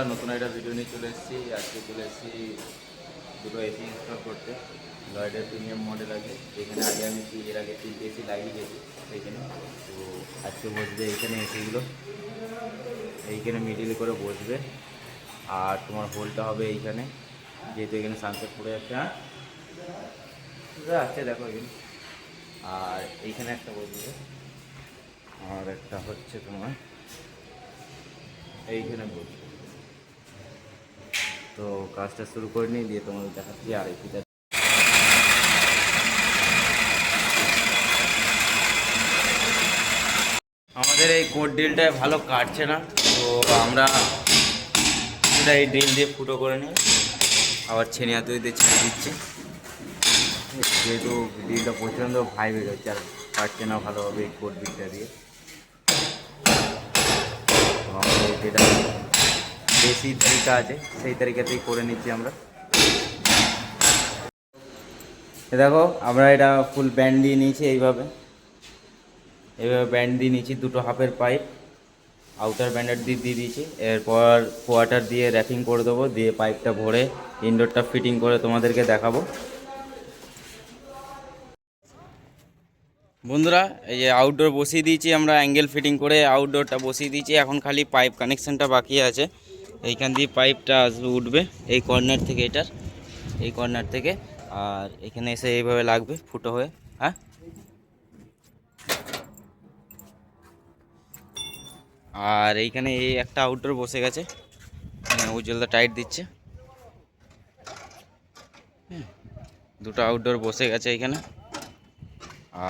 বন্ধুরা, নতুন একটা ভিডিও নিয়ে চলে এসেছি। আজকে চলে এসেছি দুটো এসি ইনস্টল করতে। লয়েডের প্রিমিয়াম মডেল আছে, যেখানে আগে আমি এর আগে 3টে এসি লাগিয়ে গেছি সেইখানে। তো আজকে বসবে এইখানে এসিগুলো, এইখানে মিডিল করে বসবে। আর তোমার হোলটা হবে এইখানে, যেহেতু এখানে সানসেট পড়ে যাচ্ছে। হ্যাঁ আছে, দেখো এখানে। আর এইখানে একটা বসবে, আর একটা হচ্ছে তোমার এইখানে বসবে। তো কাজটা শুরু করে নিয়ে দিয়ে তোমাদের দেখাচ্ছি। আর এসিটা আমাদের এই কোড ড্রিলটায় ভালো কাটছে না, তো আমরা সেটা এই ড্রিল দিয়ে ফুটো করে নিই, আবার ছেনে হাতে দিয়ে ছেড়ে দিচ্ছি। যেহেতু ড্রিলটা প্রচণ্ড ভাইব্রেট হচ্ছে আর কাটছে না ভালোভাবে এই কোড ড্রিলটা দিয়ে। তো আমাদের যেটা বেশি তরিকা আছে সেই তরিকাতেই করে নিচ্ছি আমরা। দেখো আমরা এটা ফুল ব্যান্ড দিয়ে নিয়েছি, এইভাবে ব্যান্ড দিয়ে নিয়েছি। দুটো হাফের পাইপ আউটার ব্যান্ডার দিয়ে দিয়েছি। এরপর কোয়ার্টার দিয়ে র্যাপিং করে দেবো, দিয়ে পাইপটা ভরে ইনডোরটা ফিটিং করে তোমাদেরকে দেখাবো। বন্ধুরা, এই যে আউটডোর বসিয়ে দিয়েছি আমরা, অ্যাঙ্গেল ফিটিং করে আউটডোরটা বসিয়ে দিয়েছি। এখন খালি পাইপ কানেকশানটা বাকি আছে। এইখান দিয়ে পাইপটা উঠবে এই কর্নার থেকে, এটার এই কর্নার থেকে, আর এখানে এসে এইভাবে লাগবে ফুটো হয়ে। হ্যাঁ, আর এইখানে এই একটা আউটডোর বসে গেছে, উজ্জ্বলদা টাইট দিচ্ছে। দুটো আউটডোর বসে গেছে এইখানে।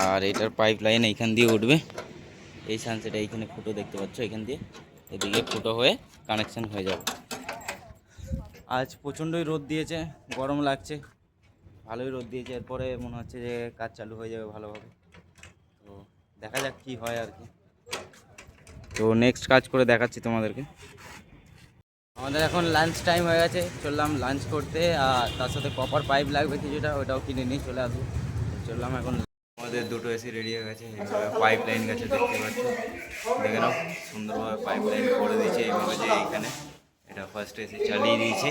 আর এটার পাইপ লাইন এইখান দিয়ে উঠবে, এই সানসেট এইখানে ফুটো দেখতে পাচ্ছ, এখান দিয়ে এদিকে ফুটো হয়ে কানেকশান হয়ে যাবে। আজ প্রচণ্ডই রোদ দিয়েছে, গরম লাগছে, ভালোই রোদ দিয়েছে। এরপরে মনে হচ্ছে যে কাজ চালু হয়ে যাবে ভালোভাবে। তো দেখা যাক কী হয় আর কি। তো নেক্সট কাজ করে দেখাচ্ছি তোমাদেরকে। আমাদের এখন লাঞ্চ টাইম হয়ে গেছে, চললাম লাঞ্চ করতে। আর তার সাথে কপার পাইপ লাগবে কিছুটা, ওটাও কিনে নিয়ে চলে আসবো। চললাম এখন। আমাদের দুটো এসি রেডি হয়ে গেছে, এইভাবে পাইপ লাইন গেছে দেখতে পাচ্ছ, দেখে নাও সুন্দরভাবে পাইপ লাইন করে দিয়েছে এইভাবে। যে এইখানে এটা ফার্স্ট এসি চালিয়ে দিয়েছি,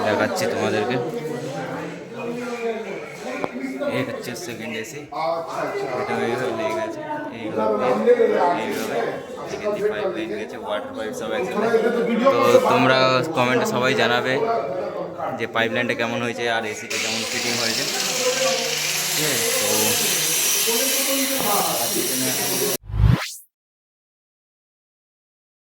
দেখাচ্ছি তোমাদেরকে। এই হচ্ছে সেকেন্ড এসি, এটা এইভাবে লেগে গেছে এইভাবে এখান দিয়ে পাইপ লাইন গেছে, ওয়াটার পাইপ সব একসাথে। তো তোমরা কমেন্টে সবাই জানাবে যে পাইপ লাইনটা কেমন হয়েছে আর এসিটা কেমন ফিটিং হয়েছে। ঠিক আছে, তো